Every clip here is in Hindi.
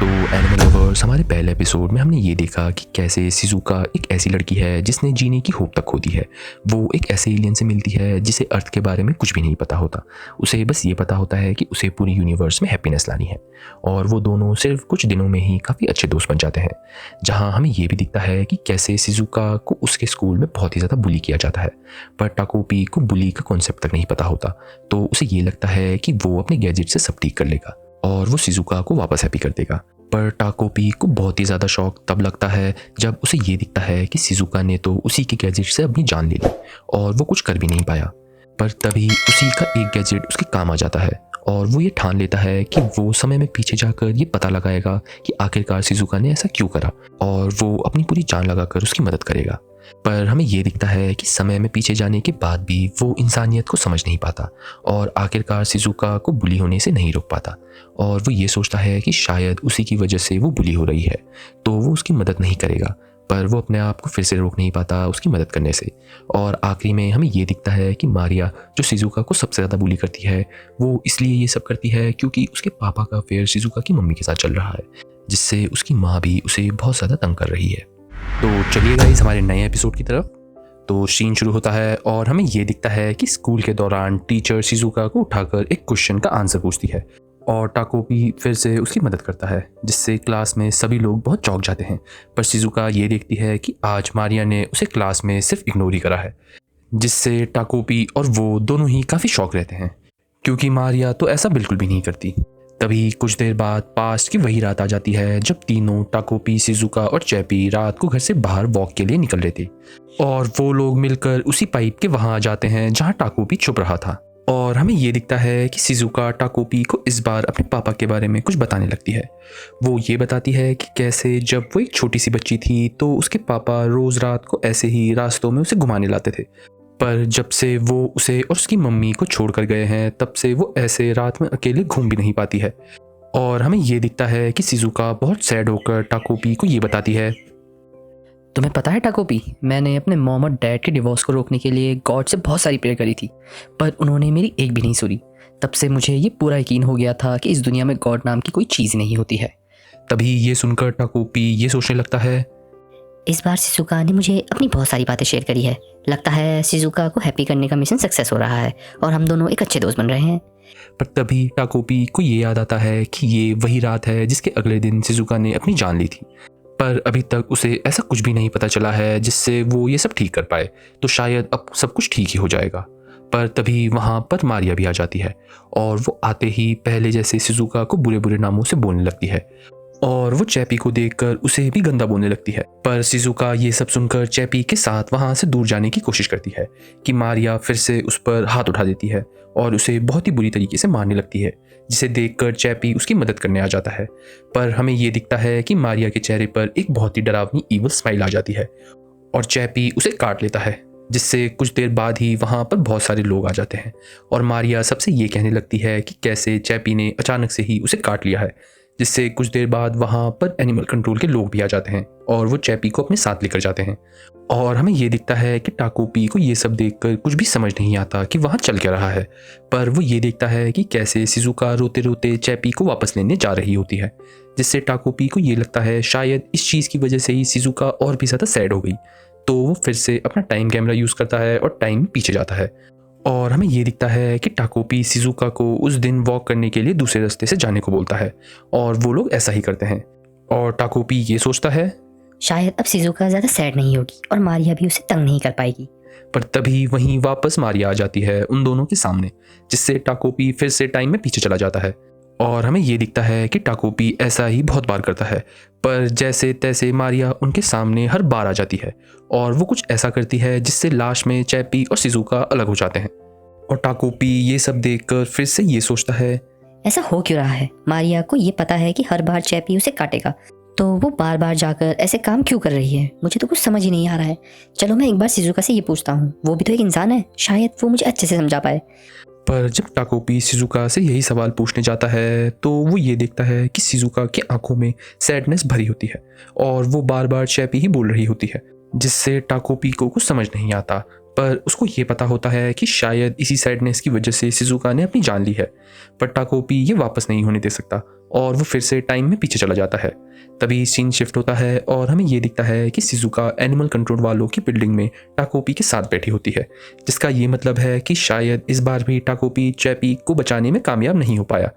तो एनिमल लवर्स, हमारे पहले एपिसोड में हमने ये देखा कि कैसे शिज़ुका एक ऐसी लड़की है जिसने जीने की होप तक खो दी है। वो एक ऐसे एलियन से मिलती है जिसे अर्थ के बारे में कुछ भी नहीं पता होता। उसे बस ये पता होता है कि उसे पूरी यूनिवर्स में हैप्पीनेस लानी है, और वो दोनों सिर्फ कुछ दिनों में ही काफ़ी अच्छे दोस्त बन जाते हैं। जहाँ हमें ये भी दिखता है कि कैसे शिज़ुका को उसके स्कूल में बहुत ही ज़्यादा बुली किया जाता है, पर टाकोपी को बुली का कॉन्सेप्ट तक नहीं पता होता। तो उसे ये लगता है कि वो अपने गैजेट से सब ठीक कर लेगा और वो शिज़ुका को वापस हैप्पी कर देगा। पर टाकोपी को बहुत ही ज़्यादा शौक तब लगता है जब उसे ये दिखता है कि शिज़ुका ने तो उसी के गैजेट से अपनी जान ले ली और वो कुछ कर भी नहीं पाया। पर तभी उसी का एक गैजेट उसके काम आ जाता है और वो ये ठान लेता है कि वो समय में पीछे जाकर ये पता लगाएगा कि आखिरकार शिज़ुका ने ऐसा क्यों करा, और वो अपनी पूरी जान लगाकर उसकी मदद करेगा। पर हमें ये दिखता है कि समय में पीछे जाने के बाद भी वो इंसानियत को समझ नहीं पाता और आखिरकार शिज़ुका को बुली होने से नहीं रोक पाता, और वो ये सोचता है कि शायद उसी की वजह से वो बुली हो रही है, तो वो उसकी मदद नहीं करेगा। पर वो अपने आप को फिर से रोक नहीं पाता उसकी मदद करने से। और आखिरी में हमें ये दिखता है कि मारिया, जो शिज़ुका को सबसे ज़्यादा बुली करती है, वो इसलिए ये सब करती है क्योंकि उसके पापा का अफेयर शिज़ुका की मम्मी के साथ चल रहा है, जिससे उसकी माँ भी उसे बहुत ज़्यादा तंग कर रही है। तो चलिए गाइस, हमारे नए एपिसोड की तरफ। तो सीन शुरू होता है और हमें ये दिखता है कि स्कूल के दौरान टीचर शिज़ुका को उठाकर एक क्वेश्चन का आंसर पूछती है और टाकोपी फिर से उसकी मदद करता है, जिससे क्लास में सभी लोग बहुत चौंक जाते हैं। पर शिज़ुका ये देखती है कि आज मारिया ने उसे क्लास में सिर्फ इग्नोर ही करा है, जिससे टाकोपी और वो दोनों ही काफ़ी शौक रहते हैं क्योंकि मारिया तो ऐसा बिल्कुल भी नहीं करती। तभी कुछ देर बाद पास्ट की वही रात आ जाती है जब तीनों, टाकोपी, शिज़ुका और चैपी, रात को घर से बाहर वॉक के लिए निकल रहे थे, और वो लोग मिलकर उसी पाइप के वहां आ जाते हैं जहां टाकोपी छुप रहा था। और हमें ये दिखता है कि शिज़ुका टाकोपी को इस बार अपने पापा के बारे में कुछ बताने लगती है। वो ये बताती है कि कैसे जब वो एक छोटी सी बच्ची थी तो उसके पापा रोज़ रात को ऐसे ही रास्तों में उसे घुमाने लाते थे, पर जब से वो उसे और उसकी मम्मी को छोड़कर गए हैं तब से वो ऐसे रात में अकेले घूम भी नहीं पाती है। और हमें ये दिखता है कि शिज़ुका बहुत सैड होकर टाकोपी को ये बताती है, तुम्हें पता है टाकोपी, मैंने अपने मॉम और डैड के डिवोर्स को रोकने के लिए गॉड से बहुत सारी प्रेयर करी थी, पर उन्होंने मेरी एक भी नहीं सुनी। तब से मुझे ये पूरा यकीन हो गया था कि इस दुनिया में गॉड नाम की कोई चीज़ नहीं होती है। तभी ये सुनकर टाकोपी ये सोचने लगता है, इस बार शिज़ुका ने मुझे अपनी बहुत सारी बातें शेयर करी है। लगता है शिज़ुका को हैप्पी करने का मिशन सक्सेस हो रहा है और हम दोनों एक अच्छे दोस्त बन रहे हैं। पर तभी टाकोपी को ये याद आता है कि ये वही रात है जिसके अगले दिन शिज़ुका ने अपनी जान ली थी, पर अभी तक उसे ऐसा कुछ भी नहीं पता चला है जिससे वो ये सब ठीक कर पाए, तो शायद अब सब कुछ ठीक ही हो जाएगा। पर तभी वहाँ पर मारिया भी आ जाती है और वो आते ही पहले जैसे शिज़ुका को बुरे बुरे नामों से बोलने लगती है और वो चैपी को देखकर उसे भी गंदा बोलने लगती है। पर शिज़ुका ये सब सुनकर चैपी के साथ वहाँ से दूर जाने की कोशिश करती है कि मारिया फिर से उस पर हाथ उठा देती है और उसे बहुत ही बुरी तरीके से मारने लगती है, जिसे देखकर चैपी उसकी मदद करने आ जाता है। पर हमें ये दिखता है कि मारिया के चेहरे पर एक बहुत ही डरावनी ईवल स्माइल आ जाती है और चैपी उसे काट लेता है, जिससे कुछ देर बाद ही वहाँ पर बहुत सारे लोग आ जाते हैं और मारिया सबसे ये कहने लगती है कि कैसे चैपी ने अचानक से ही उसे काट लिया है, जिससे कुछ देर बाद वहाँ पर एनिमल कंट्रोल के लोग भी आ जाते हैं और वो चैपी को अपने साथ लेकर जाते हैं। और हमें ये दिखता है कि टाकोपी को ये सब देखकर कुछ भी समझ नहीं आता कि वहाँ चल क्या रहा है, पर वो ये देखता है कि कैसे शिज़ुका रोते रोते चैपी को वापस लेने जा रही होती है, जिससे टाकोपी को ये लगता है शायद इस चीज़ की वजह से ही शिज़ुका और भी ज़्यादा सैड हो गई। तो वो फिर से अपना टाइम कैमरा यूज़ करता है और टाइम पीछे जाता है, और हमें ये दिखता है कि टाकोपी शिज़ुका को उस दिन वॉक करने के लिए दूसरे रास्ते से जाने को बोलता है और वो लोग ऐसा ही करते हैं। और टाकोपी ये सोचता है, शायद अब शिज़ुका ज़्यादा सैड नहीं होगी और मारिया भी उसे तंग नहीं कर पाएगी। पर तभी वहीं वापस मारिया आ जाती है उन दोनों के सामने, जिससे टाकोपी फिर से टाइम में पीछे चला जाता है। और हमें ये दिखता है कि टाकोपी ऐसा ही बहुत बार करता है, पर जैसे तैसे मारिया उनके सामने हर बार आ जाती है और वो कुछ ऐसा करती है जिससे लास्ट में चैपी और शिज़ुका अलग हो जाते हैं। और टाकोपी ये सब देखकर फिर से ये सोचता है, ऐसा हो क्यों रहा है? मारिया को ये पता है कि हर बार चैपी उसे काटेगा, तो वो बार बार जाकर ऐसे काम क्यों कर रही है? मुझे तो कुछ समझ ही नहीं आ रहा है। चलो मैं एक बार शिज़ुका से ये पूछता हूँ, वो भी तो एक इंसान है, शायद वो मुझे अच्छे से समझा पाए। पर जब टाकोपी शिज़ुका से यही सवाल पूछने जाता है तो वो ये देखता है कि शिज़ुका की आंखों में सैडनेस भरी होती है और वो बार बार चैपी ही बोल रही होती है, जिससे टाकोपी को कुछ समझ नहीं आता। पर उसको ये पता होता है कि शायद इसी सैडनेस की वजह से शिज़ुका ने अपनी जान ली है, पर टाकोपी ये वापस नहीं होने दे सकता और वो फिर से टाइम में पीछे चला जाता है। तभी सीन शिफ्ट होता है और हमें ये दिखता है कि शिज़ुका एनिमल कंट्रोल वालों की बिल्डिंग में टाकोपी के साथ बैठी होती है, जिसका ये मतलब है कि शायद इस बार भी टाकोपी चैपी को बचाने में कामयाब नहीं हो पाया।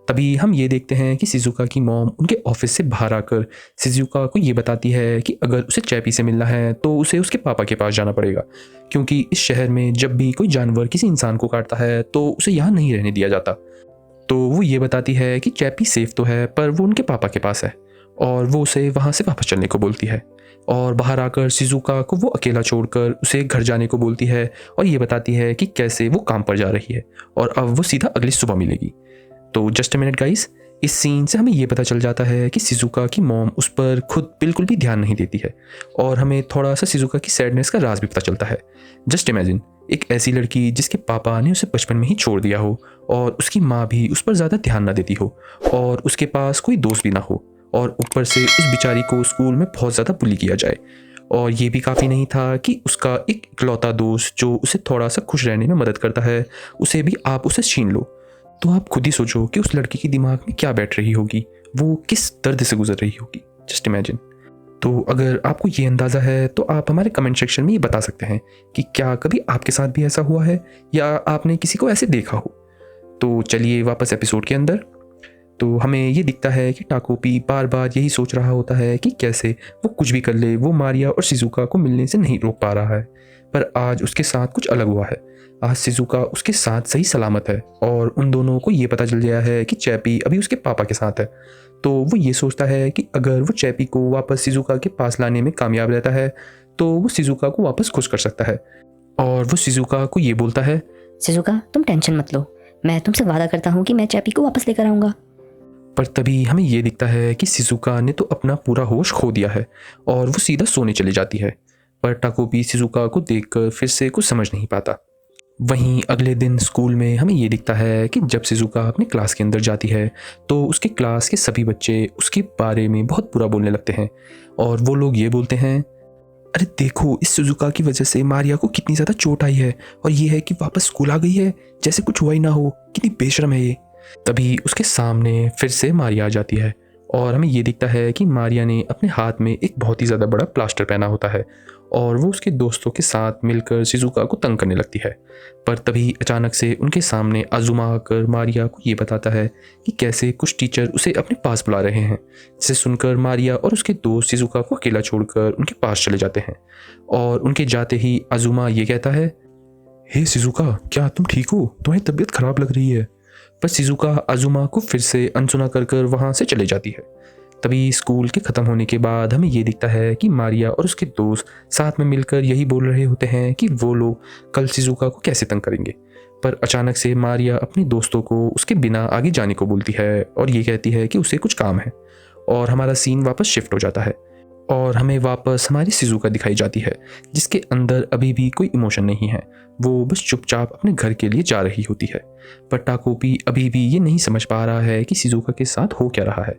तभी हम ये देखते हैं कि शिज़ुका की मॉम उनके ऑफिस से बाहर आकर शिज़ुका को ये बताती है कि अगर उसे चैपी से मिलना है तो उसे उसके पापा के पास जाना पड़ेगा, क्योंकि इस शहर में जब भी कोई जानवर किसी इंसान को काटता है तो उसे यहाँ नहीं रहने दिया जाता। तो वो ये बताती है कि चैपी सेफ तो है पर वो उनके पापा के पास है, और वो उसे वहाँ से वापस चलने को बोलती है। और बाहर आकर शिज़ुका को वो अकेला छोड़कर उसे घर जाने को बोलती है और ये बताती है कि कैसे वो काम पर जा रही है और अब वो सीधा अगली सुबह मिलेगी। तो जस्ट अ मिनट गाइस, इस सीन से हमें ये पता चल जाता है कि शिज़ुका की मॉम उस पर खुद बिल्कुल भी ध्यान नहीं देती है, और हमें थोड़ा सा शिज़ुका की सैडनेस का राज भी पता चलता है। जस्ट इमेजिन एक ऐसी लड़की जिसके पापा ने उसे बचपन में ही छोड़ दिया हो और उसकी माँ भी उस पर ज़्यादा ध्यान ना देती हो और उसके पास कोई दोस्त भी ना हो, और ऊपर से उस बेचारी को स्कूल में बहुत ज़्यादा बुली किया जाए। और ये भी काफ़ी नहीं था कि उसका एक इकलौता दोस्त जो उसे थोड़ा सा खुश रहने में मदद करता है, उसे भी आप उसे छीन लो। तो आप खुद ही सोचो कि उस लड़की के दिमाग में क्या बैठ रही होगी, वो किस दर्द से गुजर रही होगी। Just imagine. तो अगर आपको ये अंदाज़ा है तो आप हमारे कमेंट सेक्शन में ये बता सकते हैं कि क्या कभी आपके साथ भी ऐसा हुआ है या आपने किसी को ऐसे देखा हो। तो चलिए वापस एपिसोड के अंदर। तो हमें ये दिखता है कि टाकोपी बार बार यही सोच रहा होता है कि कैसे वो कुछ भी कर ले, वो मारिया और शिज़ुका को मिलने से नहीं रोक पा रहा है। पर आज उसके साथ कुछ अलग हुआ है। आज शिज़ुका उसके साथ सही सलामत है और उन दोनों को ये पता चल गया है कि चैपी अभी उसके पापा के साथ है। तो वो ये सोचता है कि अगर वो चैपी को वापस शिज़ुका के पास लाने में कामयाब रहता है तो वो शिज़ुका को वापस खुश कर सकता है। और वो शिज़ुका को ये बोलता है, शिज़ुका तुम टेंशन मत लो, मैं तुमसे वादा करता हूँ कि मैं चैपी को वापस लेकर आऊँगा। पर तभी हमें ये दिखता है कि शिज़ुका ने तो अपना पूरा होश खो दिया है और वो सीधा सोने चली जाती है। पर टाकोपी शिज़ुका को देखकर फिर से कुछ समझ नहीं पाता। वहीं अगले दिन स्कूल में हमें ये दिखता है कि जब शिज़ुका अपने क्लास के अंदर जाती है तो उसके क्लास के सभी बच्चे उसके बारे में बहुत बुरा बोलने लगते हैं, और वो लोग ये बोलते हैं, अरे देखो इस शिज़ुका की वजह से मारिया को कितनी ज़्यादा चोट आई है, और ये है कि वापस स्कूल आ गई है जैसे कुछ हुआ ही ना हो, कितनी बेशर्म है ये। तभी उसके सामने फिर से मारिया आ जाती है और हमें ये दिखता है कि मारिया ने अपने हाथ में एक बहुत ही ज़्यादा बड़ा प्लास्टर पहना होता है और वो उसके दोस्तों के साथ मिलकर शिज़ुका को तंग करने लगती है। पर तभी अचानक से उनके सामने आजुमा आकर मारिया को ये बताता है कि कैसे कुछ टीचर उसे अपने पास बुला रहे हैं, जिसे सुनकर मारिया और उसके दोस्त शिज़ुका को अकेला छोड़कर उनके पास चले जाते हैं। और उनके जाते ही आजुमा ये कहता है, हे शिज़ुका क्या तुम ठीक हो, तुम्हारी तबीयत खराब लग रही है। पर शिज़ुका आजुमा को फिर से अनसुना कर वहाँ से चले जाती है। तभी स्कूल के ख़त्म होने के बाद हमें ये दिखता है कि मारिया और उसके दोस्त साथ में मिलकर यही बोल रहे होते हैं कि वो लोग कल शिज़ुका को कैसे तंग करेंगे। पर अचानक से मारिया अपने दोस्तों को उसके बिना आगे जाने को बोलती है और ये कहती है कि उसे कुछ काम है, और हमारा सीन वापस शिफ्ट हो जाता है और हमें वापस हमारी शिज़ुका दिखाई जाती है, जिसके अंदर अभी भी कोई इमोशन नहीं है। वो बस चुपचाप अपने घर के लिए जा रही होती है। पर टाकोपी अभी भी ये नहीं समझ पा रहा है कि शिज़ुका के साथ हो क्या रहा है,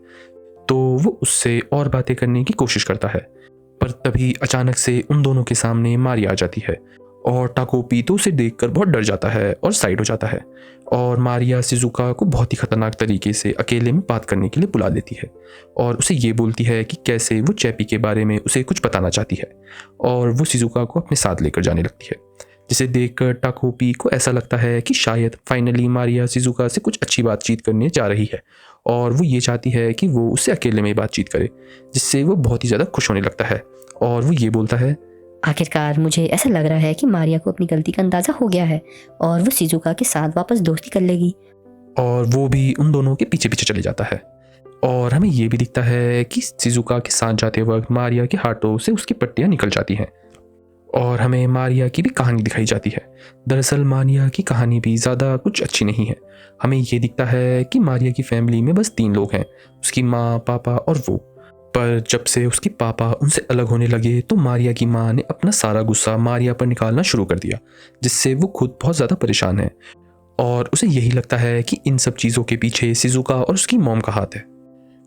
तो वो उससे और बातें करने की कोशिश करता है। पर तभी अचानक से उन दोनों के सामने मारिया आ जाती है और टाकोपी तो उसे देखकर बहुत डर जाता है और साइड हो जाता है, और मारिया शिज़ुका को बहुत ही खतरनाक तरीके से अकेले में बात करने के लिए बुला लेती है और उसे ये बोलती है कि कैसे वो चैपी के बारे में उसे कुछ बताना चाहती है, और वो शिज़ुका को अपने साथ लेकर जाने लगती है, जिसे देखकर टाकोपी को ऐसा लगता है कि शायद फाइनली मारिया शिज़ुका से कुछ अच्छी बातचीत करने जा रही है, और वो ये चाहती है कि वो उससे अकेले में बातचीत करे, जिससे वो बहुत ही ज़्यादा खुश होने लगता है। और वो ये बोलता है, आखिरकार मुझे ऐसा लग रहा है कि मारिया को अपनी गलती का अंदाज़ा हो गया है और वो शिज़ुका के साथ वापस दोस्ती कर लेगी। और वो भी उन दोनों के पीछे पीछे चले जाता है। और हमें ये भी दिखता है कि शिज़ुका के साथ जाते वक्त मारिया के हाथों से उसकी पट्टियाँ निकल जाती हैं, और हमें मारिया की भी कहानी दिखाई जाती है। दरअसल मारिया की कहानी भी ज़्यादा कुछ अच्छी नहीं है। हमें ये दिखता है कि मारिया की फैमिली में बस 3 लोग हैं, उसकी माँ, पापा और वो। पर जब से उसके पापा उनसे अलग होने लगे तो मारिया की माँ ने अपना सारा गुस्सा मारिया पर निकालना शुरू कर दिया, जिससे वो खुद बहुत ज़्यादा परेशान है, और उसे यही लगता है कि इन सब चीज़ों के पीछे शिज़ुका और उसकी मॉम का हाथ है।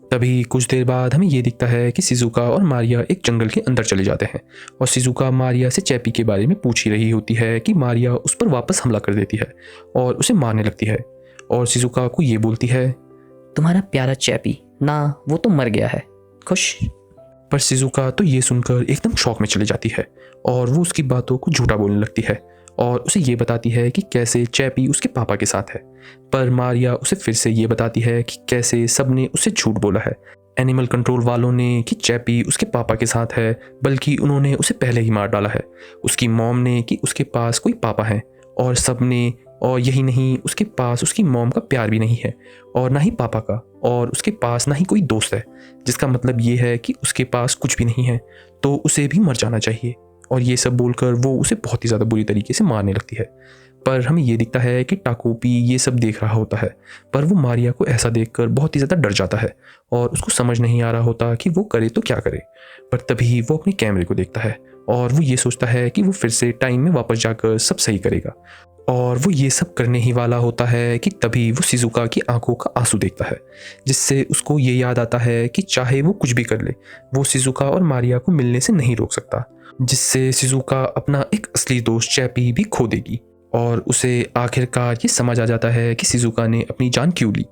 तभी कुछ देर बाद हमें ये दिखता है कि शिज़ुका और मारिया एक जंगल के अंदर चले जाते हैं, और शिज़ुका मारिया से चैपी के बारे में पूछ ही रही होती है कि मारिया उस पर वापस हमला कर देती है और उसे मारने लगती है, और शिज़ुका को ये बोलती है, तुम्हारा प्यारा चैपी ना, वो तो मर गया है। खुश। पर शिजुका तो ये सुनकर एकदम शॉक में चली जाती है और वो उसकी बातों को झूठा बोलने लगती है और उसे ये बताती है कि कैसे चैपी उसके पापा के साथ है। पर मारिया उसे फिर से ये बताती है कि कैसे सबने उसे झूठ बोला है। एनिमल कंट्रोल वालों ने कि चैपी उसके पापा के साथ है, बल्कि उन्होंने उसे पहले ही मार डाला है। उसकी मॉम ने कि उसके पास कोई पापा है और सबने, और यही नहीं, उसके पास उसकी मॉम का प्यार भी नहीं है और ना ही पापा का, और उसके पास ना ही कोई दोस्त है, जिसका मतलब ये है कि उसके पास कुछ भी नहीं है, तो उसे भी मर जाना चाहिए। और ये सब बोलकर वो उसे बहुत ही ज़्यादा बुरी तरीके से मारने लगती है। पर हमें ये दिखता है कि टाकोपी ये सब देख रहा होता है, पर वो मारिया को ऐसा देखकर बहुत ही ज़्यादा डर जाता है और उसको समझ नहीं आ रहा होता कि वो करे तो क्या करे। पर तभी वो अपने कैमरे को देखता है और वो ये सोचता है कि वो फिर से टाइम में वापस जाकर सब सही करेगा। और वो ये सब करने ही वाला होता है कि तभी वो शिजुका की आंखों का आंसू देखता है, जिससे उसको ये याद आता है कि चाहे वो कुछ भी कर ले, वो शिजुका और मारिया को मिलने से नहीं रोक सकता, जिससे शिजुका अपना एक असली दोस्त चैपी भी खो देगी। और उसे आखिरकार ये समझ आ जाता है कि शिजुका ने अपनी जान क्यों ली,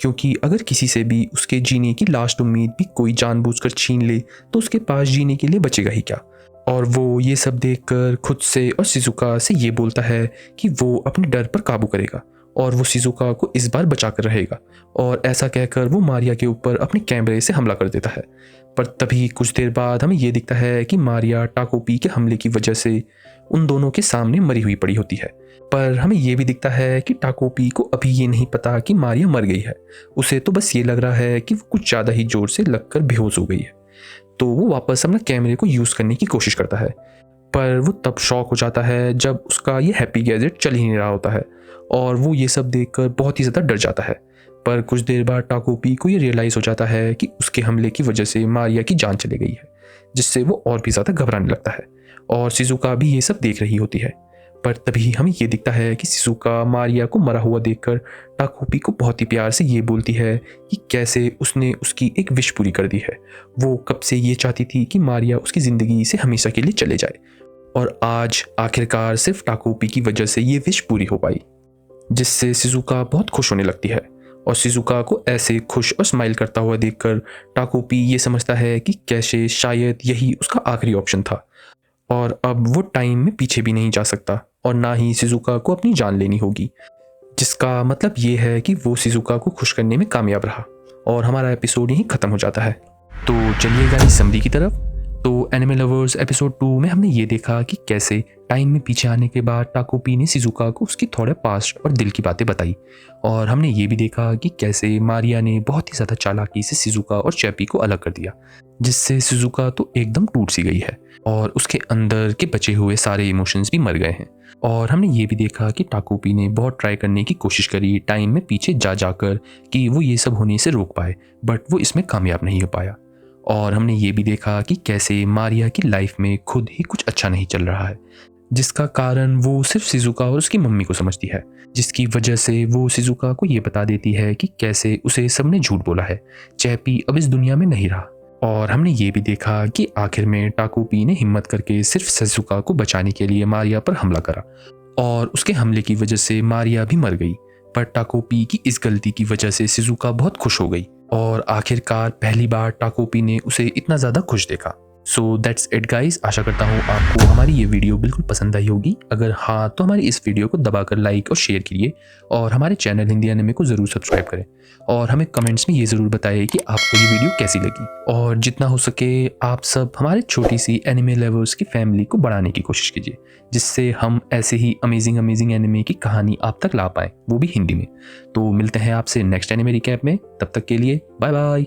क्योंकि अगर किसी से भी उसके जीने की लास्ट उम्मीद भी कोई जानबूझकर छीन ले तो उसके पास जीने के लिए बचेगा ही क्या। और वो ये सब देखकर खुद से और शिजुका से ये बोलता है कि वो अपने डर पर काबू करेगा और वो शिजुका को इस बार बचा कर रहेगा। और ऐसा कहकर वो मारिया के ऊपर अपने कैमरे से हमला कर देता है। पर तभी कुछ देर बाद हमें ये दिखता है कि मारिया टाकोपी के हमले की वजह से उन दोनों के सामने मरी हुई पड़ी होती है। पर हमें ये भी दिखता है कि टाकोपी को अभी ये नहीं पता कि मारिया मर गई है। उसे तो बस ये लग रहा है कि वो कुछ ज़्यादा ही जोर से लगकर बेहोश हो गई है। तो वो वापस अपना कैमरे को यूज़ करने की कोशिश करता है, पर वो तब शॉक हो जाता है जब उसका ये हैप्पी गैजेट चल ही नहीं रहा होता है और वो ये सब देखकर बहुत ही ज़्यादा डर जाता है। पर कुछ देर बाद टाकोपी को ये रियलाइज़ हो जाता है कि उसके हमले की वजह से मारिया की जान चली गई है, जिससे वो और भी ज़्यादा घबराने लगता है और शिजुका भी ये सब देख रही होती है। पर तभी हमें ये दिखता है कि शिजुका मारिया को मरा हुआ देखकर टाकोपी को बहुत ही प्यार से ये बोलती है कि कैसे उसने उसकी एक विश पूरी कर दी है। वो कब से ये चाहती थी कि मारिया उसकी ज़िंदगी से हमेशा के लिए चले जाए, और आज आखिरकार सिर्फ टाकोपी की वजह से ये विश पूरी हो पाई, जिससे शिजुका बहुत खुश होने लगती है। और शिजुका को ऐसे खुश और स्माइल करता हुआ देखकर टाकोपी ये समझता है कि कैसे शायद यही उसका आखिरी ऑप्शन था और अब वो टाइम में पीछे भी नहीं जा सकता और ना ही शिजुका को अपनी जान लेनी होगी, जिसका मतलब ये है कि वो शिजुका को खुश करने में कामयाब रहा और हमारा एपिसोड यहीं ख़त्म हो जाता है। तो चलिए गाइस समरी की तरफ। तो एनिमे लवर्स एपिसोड 2 में हमने ये देखा कि कैसे टाइम में पीछे आने के बाद टाकोपी ने शिजुका को उसकी थोड़े पास्ट और दिल की बातें बताई, और हमने ये भी देखा कि कैसे मारिया ने बहुत ही ज़्यादा चालाकी से शिजुका और चैपी को अलग कर दिया, जिससे शिजुका तो एकदम टूट सी गई है और उसके अंदर के बचे हुए सारे इमोशंस भी मर गए हैं। और हमने ये भी देखा कि टाकोपी ने बहुत ट्राई करने की कोशिश करी टाइम में पीछे जा जाकर कि वो ये सब होने से रोक पाए, बट वो इसमें कामयाब नहीं हो पाया। और हमने ये भी देखा कि कैसे मारिया की लाइफ में खुद ही कुछ अच्छा नहीं चल रहा है, जिसका कारण वो सिर्फ शिजुका और उसकी मम्मी को समझती है, जिसकी वजह से वो शिजुका को ये बता देती है कि कैसे उसे सबने झूठ बोला है, चैपी अब इस दुनिया में नहीं रहा। और हमने ये भी देखा कि आखिर में टाकोपी ने हिम्मत करके सिर्फ शिजुका को बचाने के लिए मारिया पर हमला करा और उसके हमले की वजह से मारिया भी मर गई। पर टाकोपी की इस गलती की वजह से शिजुका बहुत खुश हो गई और आखिरकार पहली बार टाकोपी ने उसे इतना ज़्यादा खुश देखा। So that's it guys. आशा करता हूँ आपको हमारी ये वीडियो बिल्कुल पसंद आई होगी। अगर हाँ तो हमारी इस वीडियो को दबाकर लाइक और शेयर कीजिए और हमारे चैनल हिंदी एनिमे को ज़रूर सब्सक्राइब करें और हमें कमेंट्स में ये ज़रूर बताइए कि आपको ये वीडियो कैसी लगी। और जितना हो सके आप सब हमारे छोटी सी एनिमे लवर्स की फैमिली को बढ़ाने की कोशिश कीजिए, जिससे हम ऐसे ही अमेजिंग एनिमे की कहानी आप तक ला पाएँ, वो भी हिंदी में। तो मिलते हैं आपसे नेक्स्ट एनिमे रिकैप में, तब तक के लिए बाय बाय।